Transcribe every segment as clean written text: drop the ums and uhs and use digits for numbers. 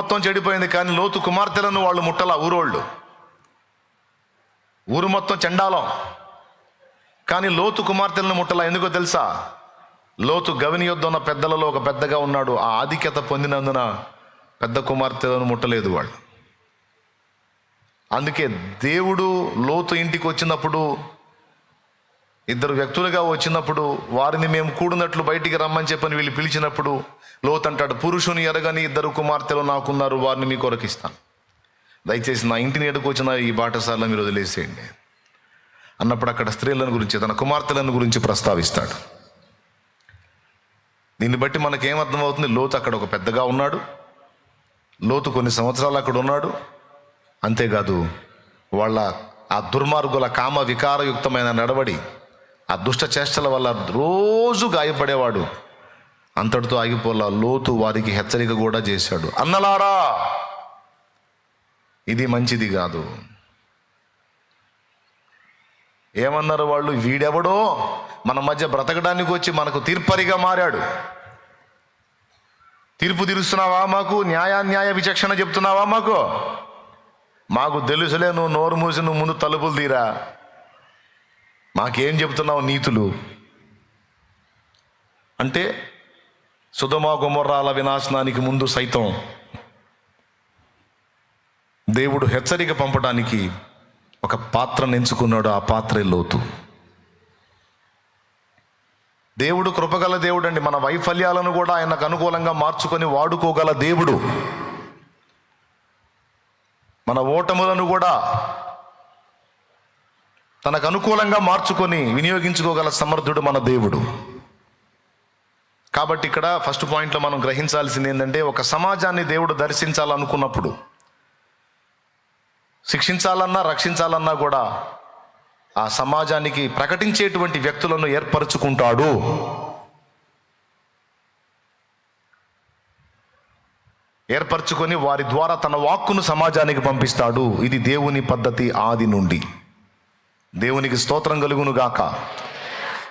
మొత్తం చెడిపోయింది, కానీ లోతు కుమార్తెలను వాళ్ళు ముట్టల. ఊరు మొత్తం చండాలం, కానీ లోతు కుమార్తెలను ముట్టల. ఎందుకో తెలుసా? లోతు గవిని యొద్ద ఉన్న పెద్దలలో ఒక పెద్దగా ఉన్నాడు. ఆ ఆధిక్యత పొందినందున పెద్ద కుమార్తెలను ముట్టలేదు వాళ్ళు. అందుకే దేవుడు లోతు ఇంటికి వచ్చినప్పుడు, ఇద్దరు వ్యక్తులుగా వచ్చినప్పుడు, వారిని మేము కూడినట్లు బయటికి రమ్మని చెప్పని వీళ్ళు పిలిచినప్పుడు లోతు అంటాడు, పురుషుని ఎరగని ఇద్దరు కుమార్తెలు నాకున్నారు, వారిని మీ కొరకు ఇస్తాను. దయచేసి నా ఇంటిని ఎడుకొచ్చిన ఈ బాటసార్లు మీరు వదిలేసేయండి అన్నప్పుడు అక్కడ స్త్రీలను గురించి, తన కుమార్తెలను గురించి ప్రస్తావిస్తాడు. దీన్ని బట్టి మనకేమర్థమవుతుంది? లోతు అక్కడ ఒక పెద్దగా ఉన్నాడు, లోతు కొన్ని సంవత్సరాలు అక్కడ ఉన్నాడు. అంతేకాదు, వాళ్ళ ఆ దుర్మార్గుల కామ వికారయుక్తమైన నడవడి, ఆ దుష్ట చేష్టల వల్ల రోజు గాయపడేవాడు. అంతటితో ఆగిపోలా, లోతు వారికి హెచ్చరిక కూడా చేశాడు. అన్నలారా, ఇది మంచిది కాదు. ఏమన్నారు వాళ్ళు? వీడెవడో మన మధ్య బ్రతకడానికి వచ్చి మనకు తీర్పరిగా మారాడు. తీర్పు తీరుస్తున్నావా మాకు? న్యాయ విచక్షణ చెప్తున్నావా మాకు తెలుసులే, నువ్వు నోరు మూసి నువ్వు ముందు తలుపులు తీరా, మాకేం చెప్తున్నావు నీతులు అంటే. సొదొమ గొమొర్రాల వినాశనానికి ముందు సైతం దేవుడు హెచ్చరిక పంపడానికి ఒక పాత్రను ఎంచుకున్నాడు. ఆ పాత్రే లోతు. దేవుడు కృపగల దేవుడు అండి. మన వైఫల్యాలను కూడా ఆయనకు అనుకూలంగా మార్చుకొని వాడుకోగల దేవుడు. మన ఓటములను కూడా తనకు అనుకూలంగా మార్చుకొని వినియోగించుకోగల సమర్థుడు మన దేవుడు. కాబట్టి ఇక్కడ ఫస్ట్ పాయింట్లో మనం గ్రహించాల్సింది ఏంటంటే, ఒక సమాజాన్ని దేవుడు దర్శించాలనుకున్నప్పుడు, శిక్షించాలన్నా రక్షించాలన్నా కూడా ఆ సమాజానికి ప్రకటించేటువంటి వ్యక్తులను ఏర్పరచుకుంటాడు. ఏర్పరచుకొని వారి ద్వారా తన వాక్కును సమాజానికి పంపిస్తాడు. ఇది దేవుని పద్ధతి ఆది నుండి. దేవునికి స్తోత్రం కలుగును గాక.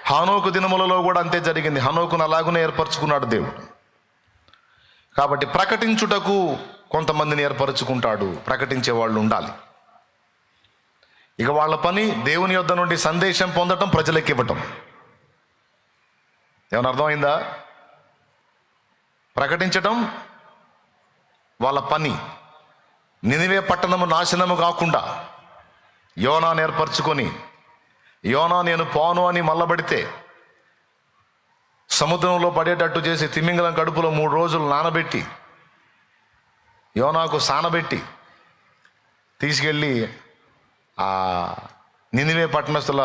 హనోకు దినములలో కూడా అంతే జరిగింది. హనోకును అలాగునే ఏర్పరచుకున్నాడు దేవుడు. కాబట్టి ప్రకటించుటకు కొంతమందిని ఏర్పరచుకుంటాడు. ప్రకటించే వాళ్ళు ఉండాలి. ఇక వాళ్ళ పని దేవుని యొద్ద నుండి సందేశం పొందటం, ప్రజలకు ఇవ్వటం. ఏమైనా అర్థమైందా? ప్రకటించటం వాళ్ళ పని. నినివే పట్టణము నాశనము కాకుండా యోనాను ఏర్పరచుకొని, యోనా నేను పోను అని మల్లబడితే సముద్రంలో పడేటట్టు చేసి తిమింగలం కడుపులో 3 రోజులు నానబెట్టి యోనాకు సానబెట్టి తీసుకెళ్ళి ఆ నినివే పట్టణస్థుల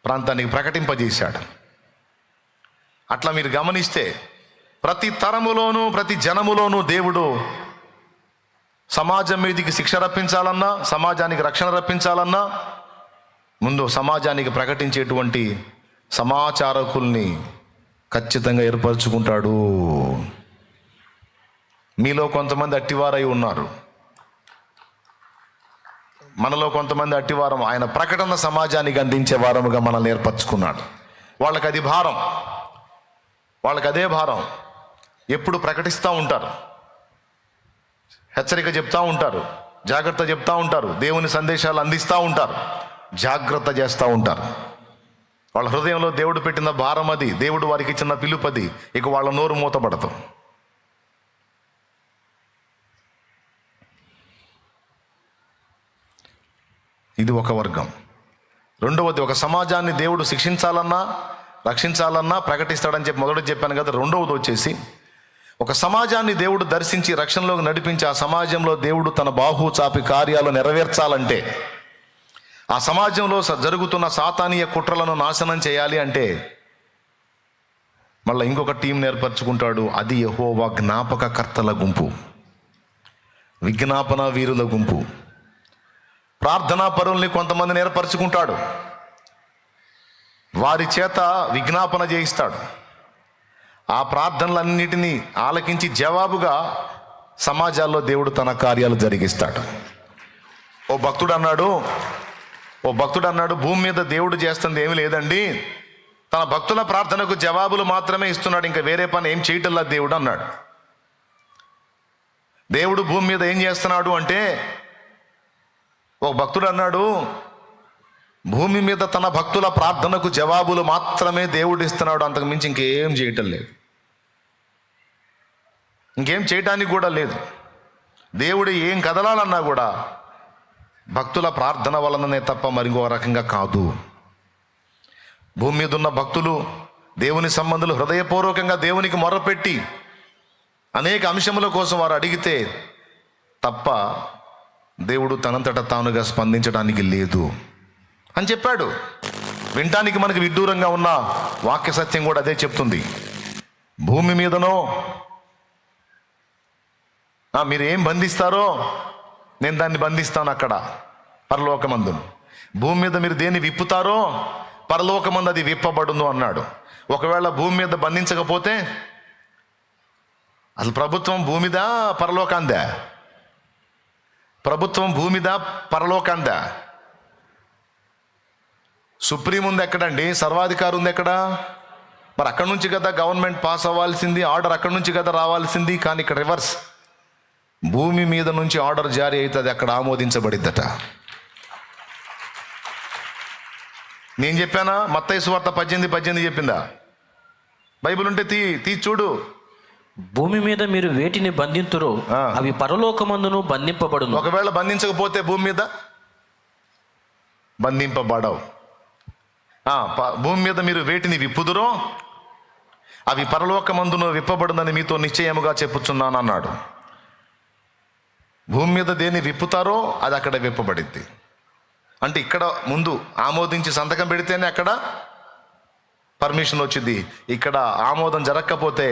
ప్రాంతానికి ప్రకటింపజేశాడు. అట్లా మీరు గమనిస్తే ప్రతి తరములోనూ ప్రతి జనములోనూ దేవుడు సమాజం మీదికి శిక్ష రప్పించాలన్నా, సమాజానికి రక్షణ రప్పించాలన్నా ముందు సమాజానికి ప్రకటించేటువంటి సమాచారకుల్ని ఖచ్చితంగా ఏర్పరచుకుంటాడు. మీలో కొంతమంది అట్టివారై ఉన్నారు, మనలో కొంతమంది అట్టివారం. ఆయన ప్రకటన సమాజానికి అందించే వారముగా మనల్ని ఏర్పరచుకున్నాడు. వాళ్ళకి అది భారం, వాళ్ళకి అదే భారం. ఎప్పుడు ప్రకటిస్తూ ఉంటారు, హెచ్చరిక చెప్తూ ఉంటారు, జాగ్రత్త చెప్తూ ఉంటారు, దేవుని సందేశాలు అందిస్తూ ఉంటారు, జాగ్రత్త చేస్తూ ఉంటారు. వాళ్ళ హృదయంలో దేవుడు పెట్టిన భారం అది, దేవుడు వారికి ఇచ్చిన పిలుపది. ఇక వాళ్ళ నోరు మూతపడతాం. ఇది ఒక వర్గం. రెండవది, ఒక సమాజాన్ని దేవుడు శిక్షించాలన్నా రక్షించాలన్నా ప్రకటిస్తాడని చెప్పి మొదట చెప్పాను కదా. రెండవది వచ్చేసి, ఒక సమాజాన్ని దేవుడు దర్శించి రక్షణలోకి నడిపించి ఆ సమాజంలో దేవుడు తన బాహు చాపి కార్యాలు నెరవేర్చాలంటే, ఆ సమాజంలో జరుగుతున్న సాతానీయ కుట్రలను నాశనం చేయాలి అంటే మళ్ళీ ఇంకొక టీంని ఏర్పరచుకుంటాడు. అది యెహోవా జ్ఞాపకకర్తల గుంపు, విజ్ఞాపన వీరుల గుంపు. ప్రార్థనా పరుల్ని కొంతమందిని ఏర్పరచుకుంటాడు. వారి చేత విజ్ఞాపన చేయిస్తాడు. ఆ ప్రార్థనలన్నిటినీ ఆలకించి జవాబుగా సమాజాల్లో దేవుడు తన కార్యాలు జరిగిస్తాడు. ఓ భక్తుడు అన్నాడు, భూమి మీద దేవుడు చేస్తుంది ఏమీ లేదండి, తన భక్తుల ప్రార్థనకు జవాబులు మాత్రమే ఇస్తున్నాడు, ఇంకా వేరే పని ఏం చేయటల్లా దేవుడు అన్నాడు. దేవుడు భూమి మీద ఏం చేస్తున్నాడు అంటే, ఒక భక్తుడు అన్నాడు, భూమి మీద తన భక్తుల ప్రార్థనకు జవాబులు మాత్రమే దేవుడు ఇస్తున్నాడు, అంతకు మించి ఇంకేం చేయటం లేదు, ఇంకేం చేయటానికి కూడా లేదు. దేవుడు ఏం కదలాలన్నా కూడా భక్తుల ప్రార్థన వలననే తప్ప మరింకో రకంగా కాదు. భూమి మీద ఉన్న భక్తులు, దేవుని సంబంధులు హృదయపూర్వకంగా దేవునికి మొరపెట్టి అనేక అంశముల కోసం వారు అడిగితే తప్ప దేవుడు తనంతట తానుగా స్పందించడానికి లేదు అని చెప్పాడు. వినటానికి మనకి విడ్డూరంగా ఉన్న వాక్య సత్యం కూడా అదే చెప్తుంది. భూమి మీదనో మీరు ఏం బంధిస్తారో నేను దాన్ని బంధిస్తాను అక్కడ పరలోకమందును. భూమి మీద మీరు దేన్ని విప్పుతారో పరలోకమందు అది విప్పబడును అన్నాడు. ఒకవేళ భూమి మీద బంధించకపోతే అసలు ప్రభుత్వం భూమిదా పరలోకాందా? ప్రభుత్వం భూమిదా పరలోకాందా? సుప్రీం ఉంది ఎక్కడండి? సర్వాధికారి ఉంది ఎక్కడ? మరి అక్కడి నుంచి కదా గవర్నమెంట్ పాస్ అవ్వాల్సింది, ఆర్డర్ అక్కడి నుంచి కదా రావాల్సింది. కానీ ఇక్కడ రివర్స్, భూమి మీద నుంచి ఆర్డర్ జారీ అవుతుంది, అక్కడ ఆమోదించబడిద్దట. నేను చెప్పానా? మత్తయి సువార్త 18:18 చెప్పిందా? బైబిల్ ఉంటే తీ చూడు. భూమి మీద మీరు వేటిని బంధింతురో అవి పరలోకమందును బంధింపబడును. ఒకవేళ బంధించకపోతే భూమి మీద బంధింపబడవు. భూమి మీద మీరు వేటిని విప్పుదురో అవి పరలోకమందును విప్పబడునని మీతో నిశ్చయముగా చెప్పుచున్నాను అన్నాడు. భూమి మీద దేన్ని విప్పుతారో అది అక్కడ విప్పబడిద్ది. అంటే ఇక్కడ ముందు ఆమోదించి సంతకం పెడితేనే అక్కడ పర్మిషన్ వచ్చింది. ఇక్కడ ఆమోదం జరగకపోతే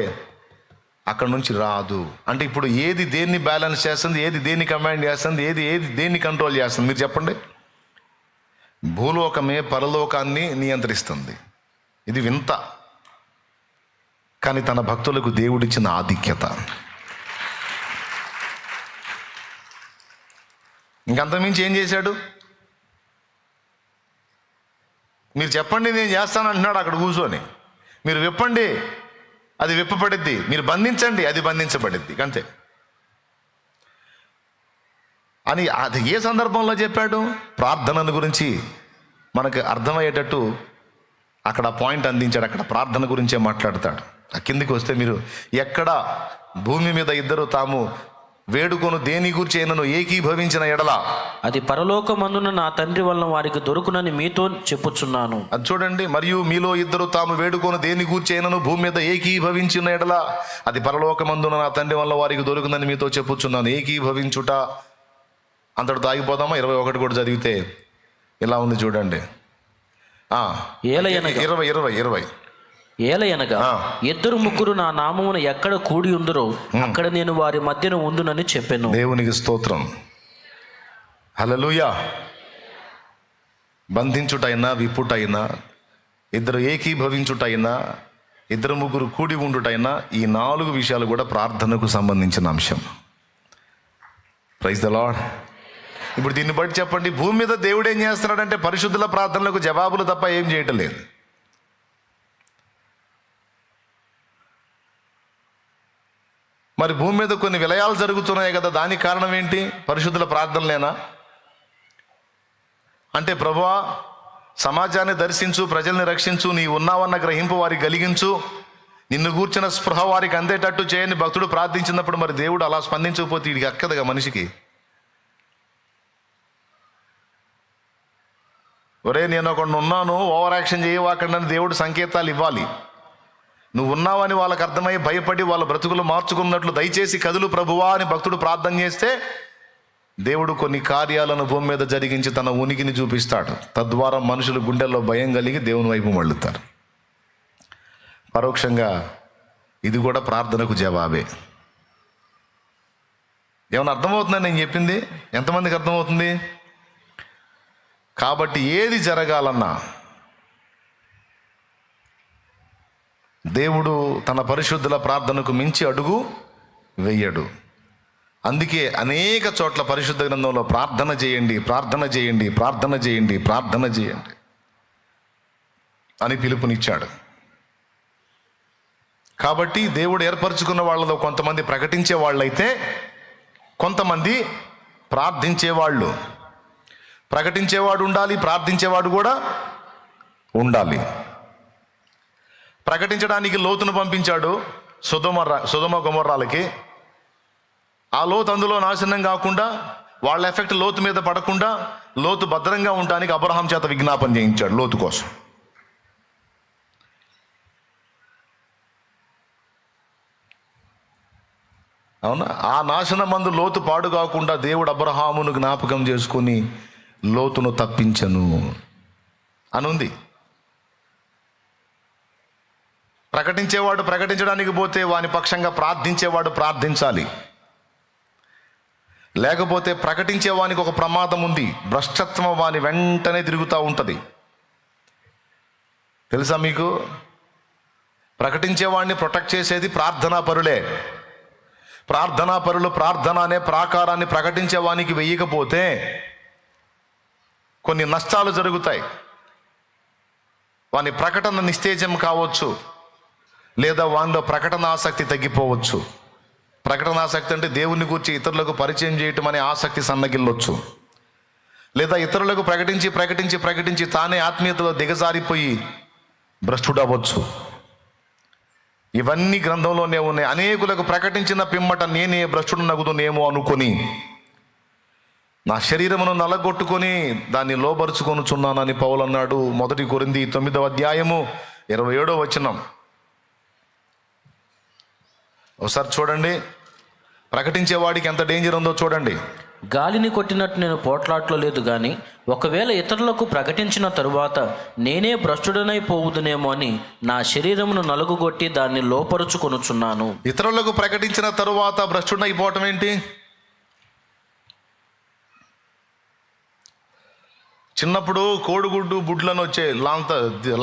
అక్కడ నుంచి రాదు. అంటే ఇప్పుడు ఏది దేన్ని బ్యాలెన్స్ చేస్తుంది, ఏది దేన్ని కమాండ్ చేస్తుంది, ఏది దేన్ని కంట్రోల్ చేస్తుంది? మీరు చెప్పండి. భూలోకమే పరలోకాన్ని నియంత్రిస్తుంది. ఇది వింత, కానీ తన భక్తులకు దేవుడిచ్చిన ఆధిక్యత. ఇంకంతమించి ఏం చేశాడు? మీరు చెప్పండి నేను చేస్తాను అంటున్నాడు అక్కడ కూర్చొని. మీరు విప్పండి అది విప్పబడిద్ది, మీరు బంధించండి అది బంధించబడిద్ది, అంతే అని. అది ఏ సందర్భంలో చెప్పాడు? ప్రార్థనను గురించి మనకు అర్థమయ్యేటట్టు అక్కడ పాయింట్ అందించాడు. అక్కడ ప్రార్థన గురించే మాట్లాడతాడు. ఆ కిందికి వస్తే మీరు ఎక్కడ భూమి మీద ఇద్దరు తాము వేడుకొను దేని గురించి అయినను ఏకీభవించిన ఎడల అది పరలోకమందున నా తండ్రి వలన వారికి దొరుకునని మీతో చెప్పుచున్నాను. అది చూడండి. మరియు మీలో ఇద్దరు తాము వేడుకొను దేని గురించి అయినను భూమి మీద ఏకీభవించిన ఎడల అది పరలోకమందున నా తండ్రి వల్ల వారికి దొరుకునని మీతో చెప్పుచున్నాను. ఏకీభవించుట అంతటితో ఆగిపోదామా? 21 కూడా చదివితే ఇలా ఉంది చూడండి. 20 ఏలయనగా ఇద్దరు ముగ్గురు నా నామమున ఎక్కడ కూడి ఉందరో అక్కడ నేను వారి మధ్యన ఉందునని చెప్పాను. దేవునికి స్తోత్రం. హల్లెలూయా. బంధించుటైనా విప్పుటైనా, ఇద్దరు ఏకీభవించుటైనా, ఇద్దరు ముగ్గురు కూడి ఉండుటైనా, ఈ 4 విషయాలు కూడా ప్రార్థనకు సంబంధించిన అంశం. Praise the Lord. ఇప్పుడు దీన్ని బట్టి చెప్పండి, భూమి మీద దేవుడు ఏం చేస్తున్నాడంటే పరిశుద్ధుల ప్రార్థనలకు జవాబులు తప్ప ఏం చేయటం లేదు. మరి భూమి మీద కొన్ని విలయాలు జరుగుతున్నాయి కదా, దానికి కారణం ఏంటి? పరిశుద్ధుల ప్రార్థనలేనా? అంటే ప్రభువా సమాజాన్ని దర్శించు, ప్రజల్ని రక్షించు, నీ ఉన్నావన్న గ్రహింపు వారికి కలిగించు, నిన్ను గూర్చిన స్పృహ వారికి అందేటట్టు చేయని భక్తుడు ప్రార్థించినప్పుడు మరి దేవుడు అలా స్పందించకపోతే వీడికి అక్కదగా మనిషికి. ఒరే నేను ఒకడు ఉన్నాను, ఓవర్ యాక్షన్ చేయవాకండి అని దేవుడు సంకేతాలు ఇవ్వాలి. నువ్వు ఉన్నావని వాళ్ళకి అర్థమై భయపడి వాళ్ళ బ్రతుకులు మార్చుకున్నట్లు దయచేసి కదులు ప్రభువా అని భక్తుడు ప్రార్థన చేస్తే దేవుడు కొన్ని కార్యాలను భూమి మీద జరిగించి తన ఉనికిని చూపిస్తాడు. తద్వారా మనుషులు గుండెల్లో భయం కలిగి దేవుని వైపు మళ్ళుతారు. పరోక్షంగా ఇది కూడా ప్రార్థనకు జవాబే. ఏమైనా అర్థమవుతుందని నేను చెప్పింది? ఎంతమందికి అర్థమవుతుంది? కాబట్టి ఏది జరగాలన్నా దేవుడు తన పరిశుద్ధుల ప్రార్థనకు మించి అడుగు వెయ్యడు. అందుకే అనేక చోట్ల పరిశుద్ధ గ్రంథంలో ప్రార్థన చేయండి, ప్రార్థన చేయండి, ప్రార్థన చేయండి, ప్రార్థన చేయండి అని పిలుపునిచ్చాడు. కాబట్టి దేవుడు ఏర్పరచుకున్న వాళ్ళలో కొంతమంది ప్రకటించే వాళ్ళైతే కొంతమంది ప్రార్థించేవాళ్ళు, ప్రకటించేవాడు ఉండాలి, ప్రార్థించేవాడు కూడా ఉండాలి. ప్రకటించడానికి లోతును పంపించాడు సొదొమ గొమొర్రాలకి. ఆ లోతు అందులో నాశనం కాకుండా, వాళ్ళ ఎఫెక్ట్ లోతు మీద పడకుండా, లోతు భద్రంగా ఉండడానికి అబ్రహాం చేత విజ్ఞాపన చేయించాడు లోతు కోసం. అవునా? ఆ నాశనం మందు లోతు పాడు కాకుండా దేవుడు అబ్రహామును జ్ఞాపకం చేసుకొని లోతును తప్పించను అనుంది. ప్రకటించేవాడు ప్రకటించడానికి పోతే వాని పక్షంగా ప్రార్థించేవాడు ప్రార్థించాలి. లేకపోతే ప్రకటించేవానికి ఒక ప్రమాదం ఉంది, భ్రష్టత్వం వాని వెంటనే తిరుగుతూ ఉంటుంది. తెలుసా మీకు? ప్రకటించేవాడిని ప్రొటెక్ట్ చేసేది ప్రార్థనా పరులే. ప్రార్థనా పరులు ప్రార్థన అనే ప్రాకారాన్ని ప్రకటించేవానికి వెయ్యకపోతే కొన్ని నష్టాలు జరుగుతాయి. వాని ప్రకటన నిస్తేజం కావచ్చు, లేదా వానిలో ప్రకటన ఆసక్తి తగ్గిపోవచ్చు. ప్రకటన ఆసక్తి అంటే దేవుని గురించి ఇతరులకు పరిచయం చేయటం అనే ఆసక్తి సన్నగిల్లొచ్చు. లేదా ఇతరులకు ప్రకటించి ప్రకటించి ప్రకటించి తానే ఆత్మీయతలో దిగజారిపోయి భ్రష్టుడవచ్చు. ఇవన్నీ గ్రంథంలోనే ఉన్నాయి. అనేకులకు ప్రకటించిన పిమ్మట నేనే భ్రష్టుడు నగుదునేమో అనుకొని నా శరీరమును నలగొట్టుకొని దాన్ని లోబరుచుకొనుచున్నానని పౌలు అన్నాడు. 1 కొరింథీ 9వ అధ్యాయము 27వ వచనం ఒకసారి చూడండి. ప్రకటించేవాడికి ఎంత డేంజర్ ఉందో చూడండి. గాలిని కొట్టినట్టు నేను పోట్లాట్లో లేదు గాని, ఒకవేళ ఇతరులకు ప్రకటించిన తరువాత నేనే భ్రష్టుడనై పోవుదునేమో అని నా శరీరమును నలుగుగొట్టి దాన్ని లోపరుచుకొనుచున్నాను. ఇతరులకు ప్రకటించిన తరువాత భ్రష్టుడైపోవటం ఏంటి? చిన్నప్పుడు కోడిగుడ్డు బుడ్లను వచ్చే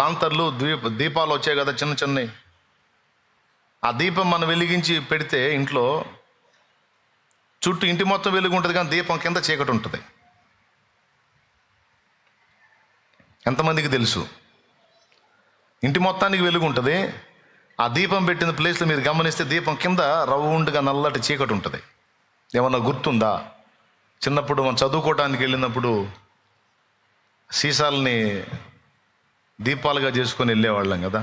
లాంతర్లు దీపాలు వచ్చాయి కదా, చిన్న చిన్నవి. ఆ దీపం మనం వెలిగించి పెడితే ఇంట్లో చుట్టూ ఇంటి మొత్తం వెలుగు ఉంటుంది, కానీ దీపం కింద చీకటి ఉంటుంది. ఎంతమందికి తెలుసు? ఇంటి మొత్తానికి వెలుగు ఉంటుంది, ఆ దీపం పెట్టిన ప్లేస్లో మీరు గమనిస్తే దీపం కింద రౌండ్గా నల్లటి చీకటి ఉంటుంది. ఏమన్నా గుర్తుందా? చిన్నప్పుడు మనం చదువుకోవడానికి వెళ్ళినప్పుడు సీసాలని దీపాలుగా చేసుకొని వెళ్ళేవాళ్ళం కదా.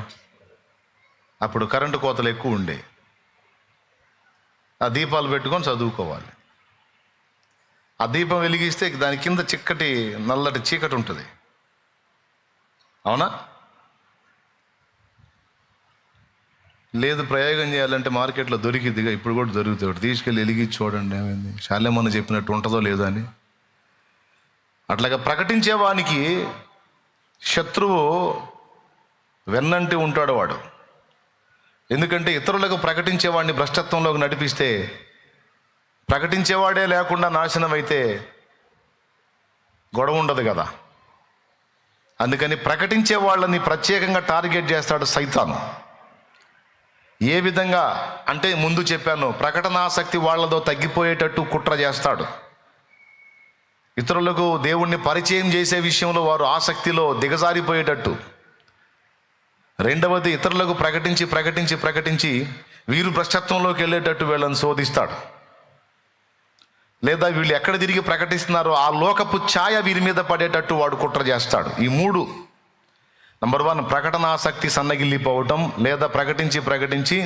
అప్పుడు కరెంటు కోతలు ఎక్కువ ఉండే. ఆ దీపాలు పెట్టుకొని చదువుకోవాలి. ఆ దీపం వెలిగిస్తే దాని కింద చిక్కటి నల్లటి చీకటి ఉంటుంది. అవునా? లేదు, ప్రయోగం చేయాలంటే మార్కెట్లో దొరికిద్దిగా, ఇప్పుడు కూడా దొరుకుతాడు. తీసుకెళ్ళి వెలిగించి చూడండి ఏమైంది, శాలేమన్న చెప్పినట్టు ఉంటుందో లేదో అని. అట్లాగా ప్రకటించేవానికి శత్రువు వెన్నంటి ఉంటాడు వాడు. ఎందుకంటే ఇతరులకు ప్రకటించేవాడిని భ్రష్టత్వంలోకి నడిపిస్తే, ప్రకటించేవాడే లేకుండా నాశనం అయితే గొడవ ఉండదు కదా. అందుకని ప్రకటించే వాళ్ళని ప్రత్యేకంగా టార్గెట్ చేస్తాడు సైతాను. ఏ విధంగా అంటే ముందు చెప్పాను, ప్రకటనాసక్తి వాళ్ళతో తగ్గిపోయేటట్టు కుట్ర చేస్తాడు. ఇతరులకు దేవుణ్ణి పరిచయం చేసే విషయంలో వారు ఆసక్తిలో దిగజారిపోయేటట్టు. రెండవది, ఇతరులకు ప్రకటించి ప్రకటించి ప్రకటించి వీరు భ్రష్టత్వంలోకి వెళ్ళేటట్టు వీళ్ళని శోధిస్తాడు. లేదా వీళ్ళు ఎక్కడ తిరిగి ప్రకటిస్తున్నారో ఆ లోకపు ఛాయ వీరి మీద పడేటట్టు వాడు కుట్ర చేస్తాడు. ఈ 3. నంబర్ 1, ప్రకటనాసక్తి సన్నగిల్లిపోవటం, లేదా ప్రకటించి ప్రకటించి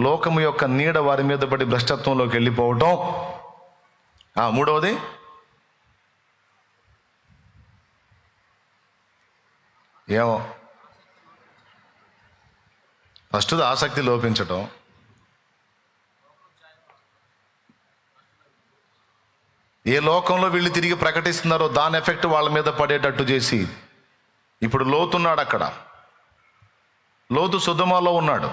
లోకము యొక్క నీడ వారి మీద పడి భ్రష్టత్వంలోకి వెళ్ళిపోవటం. 3వది ఏమో, ఫస్ట్ది ఆసక్తి లోపించటం, ఏ లోకంలో వీళ్ళు తిరిగి ప్రకటిస్తున్నారో దాని ఎఫెక్ట్ వాళ్ళ మీద పడేటట్టు చేసి. ఇప్పుడు లోతున్నాడు అక్కడ. లోతు సొదొమలో ఉన్నాడు.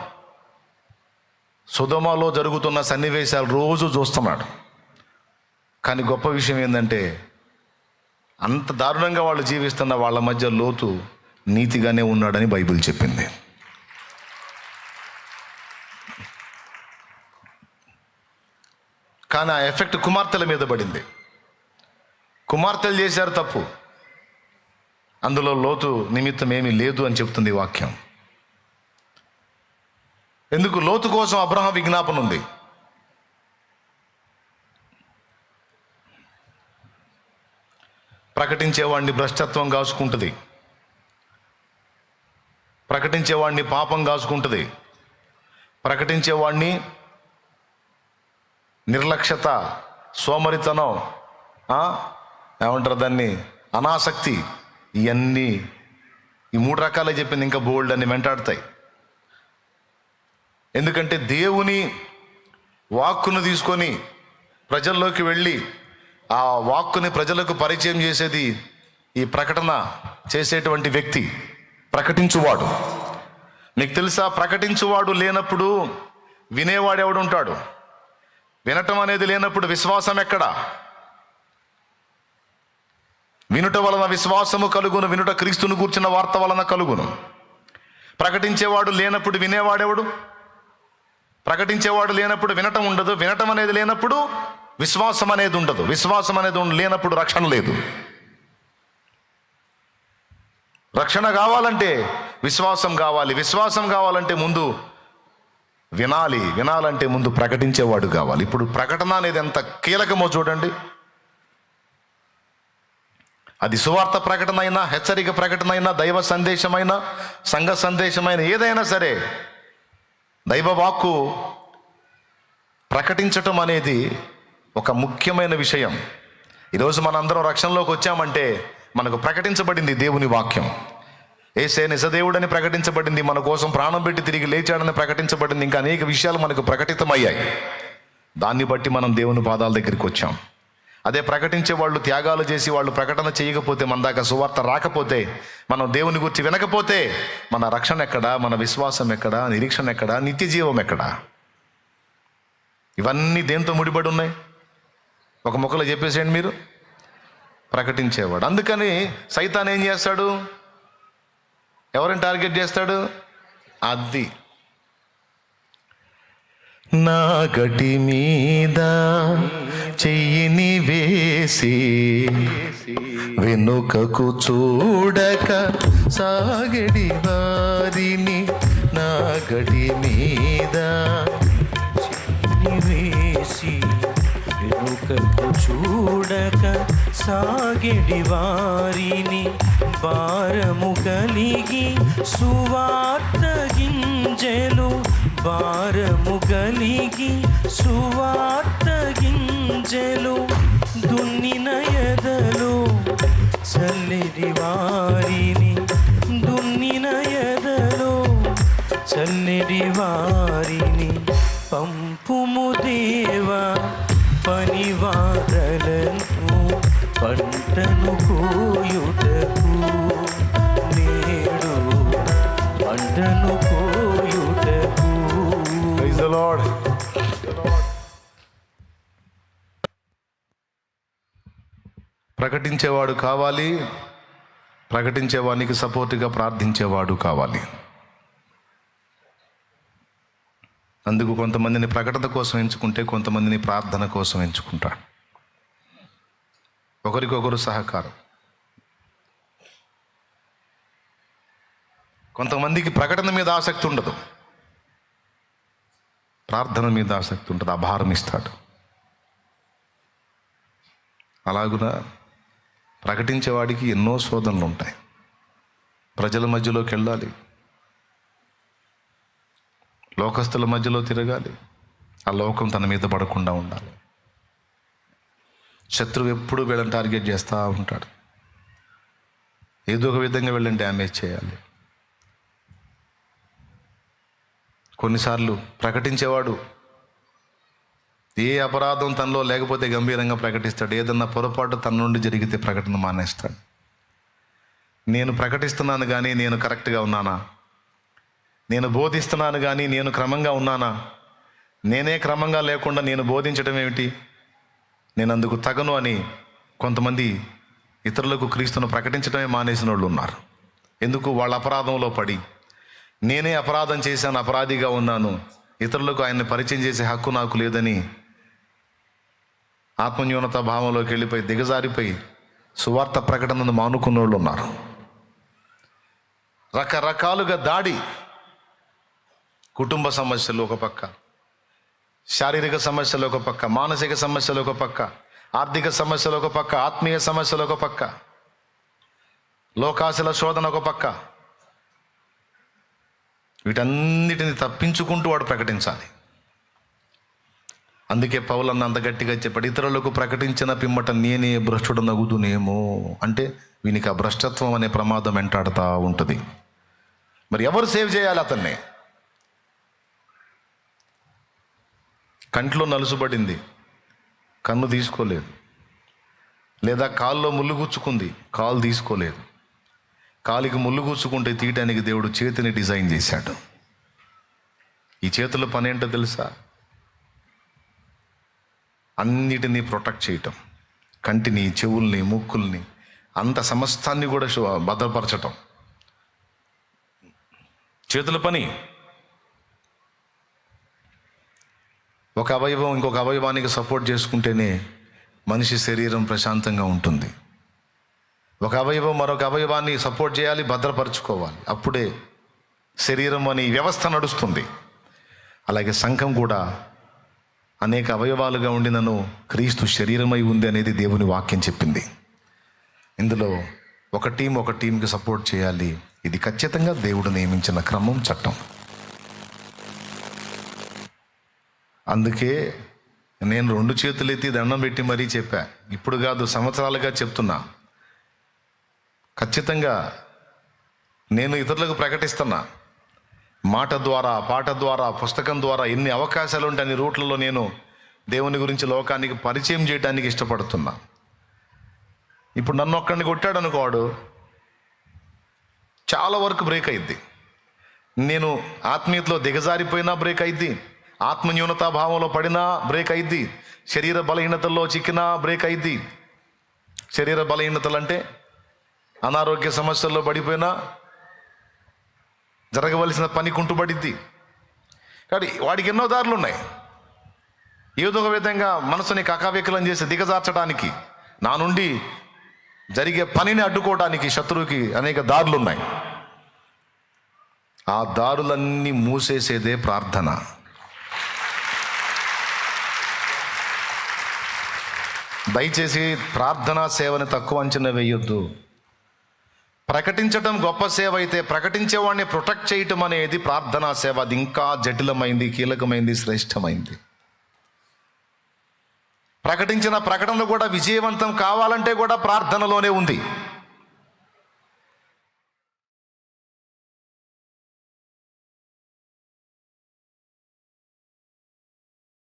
సొదొమలో జరుగుతున్న సన్నివేశాలు రోజు చూస్తున్నాడు. కానీ గొప్ప విషయం ఏంటంటే, అంత దారుణంగా వాళ్ళు జీవిస్తున్న వాళ్ళ మధ్య లోతు నీతిగానే ఉన్నాడని బైబిల్ చెప్పింది. కానీ ఆ ఎఫెక్ట్ కుమార్తెల మీద పడింది. కుమార్తెలు చేశారు తప్పు, అందులో లోతు నిమిత్తం ఏమీ లేదు అని చెప్తుంది వాక్యం. ఎందుకు? లోతు కోసం అబ్రహాం విజ్ఞాపన ఉంది. ప్రకటించేవాడిని భ్రష్టత్వం కాచుకుంటుంది, ప్రకటించేవాడిని పాపం కాచుకుంటుంది, ప్రకటించేవాడిని నిర్లక్ష్యత, సోమరితనం, ఏమంటారు దాన్ని, అనాసక్తి, ఇవన్నీ ఈ 3 రకాలే చెప్పింది, ఇంకా బోల్డ్ అని వెంటాడుతాయి. ఎందుకంటే దేవుని వాక్కును తీసుకొని ప్రజల్లోకి వెళ్ళి ఆ వాక్కుని ప్రజలకు పరిచయం చేసేది ఈ ప్రకటన చేసేటువంటి వ్యక్తి, ప్రకటించువాడు. నీకు తెలుసా, ప్రకటించువాడు లేనప్పుడు వినేవాడు ఎవడు ఉంటాడు? వినటం అనేది లేనప్పుడు విశ్వాసం ఎక్కడా? వినుట వలన విశ్వాసము కలుగును, వినుట క్రీస్తును గూర్చిన వార్త వలన కలుగును. ప్రకటించేవాడు లేనప్పుడు వినేవాడెవడు? ప్రకటించేవాడు లేనప్పుడు వినటం ఉండదు, వినటం అనేది లేనప్పుడు విశ్వాసం అనేది ఉండదు, విశ్వాసం అనేది లేనప్పుడు రక్షణ లేదు. రక్షణ కావాలంటే విశ్వాసం కావాలి, విశ్వాసం కావాలంటే ముందు వినాలి, వినాలంటే ముందు ప్రకటించేవాడు కావాలి. ఇప్పుడు ప్రకటన అనేది ఎంత కీలకమో చూడండి. అది సువార్త ప్రకటన అయినా, హెచ్చరిక ప్రకటన అయినా, దైవ సందేశమైనా, సంఘ సందేశమైన ఏదైనా సరే, దైవ వాక్కు ప్రకటించటం అనేది ఒక ముఖ్యమైన విషయం. ఈరోజు మనందరం రక్షణలోకి వచ్చామంటే మనకు ప్రకటించబడింది దేవుని వాక్యం. యేసే నిజదేవుడని ప్రకటించబడింది, మన కోసం ప్రాణం పెట్టి తిరిగి లేచాడని ప్రకటించబడింది, ఇంకా అనేక విషయాలు మనకు ప్రకటితమయ్యాయి. దాన్ని బట్టి మనం దేవుని పాదాల దగ్గరికి వచ్చాం. అదే ప్రకటించే వాళ్ళు త్యాగాలు చేసి వాళ్ళు ప్రకటన చేయకపోతే, మన దాకా సువార్త రాకపోతే, మనం దేవుని గురించి వినకపోతే మన రక్షణ ఎక్కడా, మన విశ్వాసం ఎక్కడా, నిరీక్షణ ఎక్కడా, నిత్య జీవం ఎక్కడా? ఇవన్నీ దేంతో ముడిపడి ఉన్నాయి? ఒక ముక్కలో చెప్పేసేయండి మీరు, ప్రకటించేవాడు. అందుకని సైతాన్ ఏం చేస్తాడు? ఎవరిని టార్గెట్ చేస్తాడు? అది నా గటి మీద చెయ్యిని వేసి వెనుకకు చూడక సాగడి వారిని, నా గటి మీద వేసి వెనుకకు చూడక సాగెడి వారిని, భారము కలిగి సువార్త గింజలు, భారము కలిగి సువార్త గింజలు, దున్నిన ఎదలు చల్లెడి వారిని, దున్నిన ఎదలు చల్లెడి వారిని, పంపుము దేవా పనివారలను, పంటను కోయుటకు నేడు, పంటను కోయుటకు. Praise the lord. ప్రకటించేవాడు కావాలి, ప్రకటించేవానికి సపోర్టుగా ప్రార్థించేవాడు కావాలి. అందుకు కొంతమందిని ప్రకటన కోసం ఎంచుకుంటే, కొంతమందిని ప్రార్థన కోసం ఎంచుకుంటాడు. ఒకరికొకరు సహకారం. కొంతమందికి ప్రకటన మీద ఆసక్తి ఉండదు, ప్రార్థన మీద ఆసక్తి ఉంటుంది, ఆ భారం ఇస్తాడు. అలాగున ప్రకటించేవాడికి ఎన్నో శోధనలు ఉంటాయి. ప్రజల మధ్యలోకి వెళ్ళాలి, లోకస్తుల మధ్యలో తిరగాలి, ఆ లోకం తన మీద పడకుండా ఉండాలి. శత్రువు ఎప్పుడు వీళ్ళని టార్గెట్ చేస్తూ ఉంటాడు, ఏదో ఒక విధంగా వీళ్ళని డ్యామేజ్ చేయాలి. కొన్నిసార్లు ప్రకటించేవాడు ఏ అపరాధం తనలో లేకపోతే గంభీరంగా ప్రకటిస్తాడు, ఏదన్నా పొరపాటు తన నుండి జరిగితే ప్రకటన మానేస్తాడు. నేను ప్రకటిస్తున్నాను కానీ నేను కరెక్ట్గా ఉన్నానా? నేను బోధిస్తున్నాను కానీ నేను క్రమంగా ఉన్నానా? నేనే క్రమంగా లేకుండా నేను బోధించడం ఏమిటి? నేను అందుకు తగను అని కొంతమంది ఇతరులకు క్రీస్తును ప్రకటించడమే మానేసిన వాళ్ళు ఉన్నారు. ఎందుకు? వాళ్ళ అపరాధంలో పడి, నేనే అపరాధం చేశాను, అపరాధిగా ఉన్నాను, ఇతరులకు ఆయన్ని పరిచయం చేసే హక్కు నాకు లేదని ఆత్మన్యూనత భావంలోకి వెళ్ళిపోయి దిగజారిపోయి సువార్త ప్రకటనను మానుకున్న వాళ్ళు ఉన్నారు. రకరకాలుగా దాడి, కుటుంబ సమస్యలు ఒక పక్క, శారీరక సమస్యలు ఒక పక్క, మానసిక సమస్యలు ఒక పక్క, ఆర్థిక సమస్యలు ఒక పక్క, ఆత్మీయ సమస్యలు ఒక పక్క, లోకాశల శోధన ఒక పక్క, వీటన్నిటిని తప్పించుకుంటూ వాడు ప్రకటించాలి. అందుకే పౌలన్న అంత గట్టిగా చెప్పాడు, ఇతరులకు ప్రకటించిన పిమ్మట నేనే భ్రష్టుడు నగుదునేమో. అంటే వీనికి ఆ భ్రష్టత్వం అనే ప్రమాదం వెంటాడుతూ ఉంటుంది. మరి ఎవరు సేవ్ చేయాలి అతన్ని? కంట్లో నలుసుబడింది, కన్ను తీసుకోలేదు. లేదా కాల్లో ముళ్ళు గుచ్చుకుంది, కాలు తీసుకోలేదు. కాలికి ముళ్ళు గుచ్చుకుంటే తీయటానికి దేవుడు చేతిని డిజైన్ చేశాడు. ఈ చేతుల పని ఏంటో తెలుసా? అన్నిటినీ ప్రొటెక్ట్ చేయటం, కంటిని, చెవుల్ని, ముక్కుల్ని, అంత సమస్తాన్ని కూడా భద్రపరచటం చేతుల పని. ఒక అవయవం ఇంకొక అవయవానికి సపోర్ట్ చేసుకుంటేనే మనిషి శరీరం ప్రశాంతంగా ఉంటుంది. ఒక అవయవం మరొక అవయవాన్ని సపోర్ట్ చేయాలి, భద్రపరచుకోవాలి. అప్పుడే శరీరం అనే వ్యవస్థ నడుస్తుంది. అలాగే సంఘం కూడా అనేక అవయవాలుగా ఉండినను క్రీస్తు శరీరమై ఉంది అనేది దేవుని వాక్యం చెప్పింది. ఇందులో ఒక టీంకి సపోర్ట్ చేయాలి. ఇది ఖచ్చితంగా దేవుడు నియమించిన క్రమం, చట్టం. అందుకే నేను 2 చేతులు ఎత్తి దండం పెట్టి మరీ చెప్పా. ఇప్పుడు కాదు, సంవత్సరాలుగా చెప్తున్నా. ఖచ్చితంగా నేను ఇతరులకు ప్రకటిస్తున్నా. మాట ద్వారా, పాట ద్వారా, పుస్తకం ద్వారా ఎన్ని అవకాశాలు ఉంటే అన్ని రూట్లలో నేను దేవుని గురించి లోకానికి పరిచయం చేయడానికి ఇష్టపడుతున్నా. ఇప్పుడు నన్ను ఒక్కడిని కొట్టాడు అనుకోడు, చాలా వరకు బ్రేక్ అయింది. నేను ఆత్మీయతలో దిగజారిపోయినా బ్రేక్ అయింది, ఆత్మన్యూనతాభావంలో పడినా బ్రేక్ అయింది, శరీర బలహీనతల్లో చిక్కినా బ్రేక్ అయింది. శరీర బలహీనతలు అంటే అనారోగ్య సమస్యల్లో పడిపోయినా జరగవలసిన పని కుంటుపడిద్ది. కానీ వాడికి ఎన్నో దారులు ఉన్నాయి. ఏదో ఒక విధంగా మనసుని కకావికలం చేసి దిగజార్చడానికి, నా నుండి జరిగే పనిని అడ్డుకోవడానికి శత్రువుకి అనేక దారులు ఉన్నాయి. ఆ దారులన్నీ మూసేసేదే ప్రార్థన. దయచేసి ప్రార్థనా సేవని తక్కువ అంచనా వేయొద్దు. ప్రకటించటం గొప్ప సేవ అయితే, ప్రకటించేవాడిని ప్రొటెక్ట్ చేయటం అనేది ప్రార్థనా సేవ. అది ఇంకా జటిలమైంది, కీలకమైంది, శ్రేష్టమైంది. ప్రకటించిన ప్రకటనలు కూడా విజయవంతం కావాలంటే కూడా ప్రార్థనలోనే ఉంది.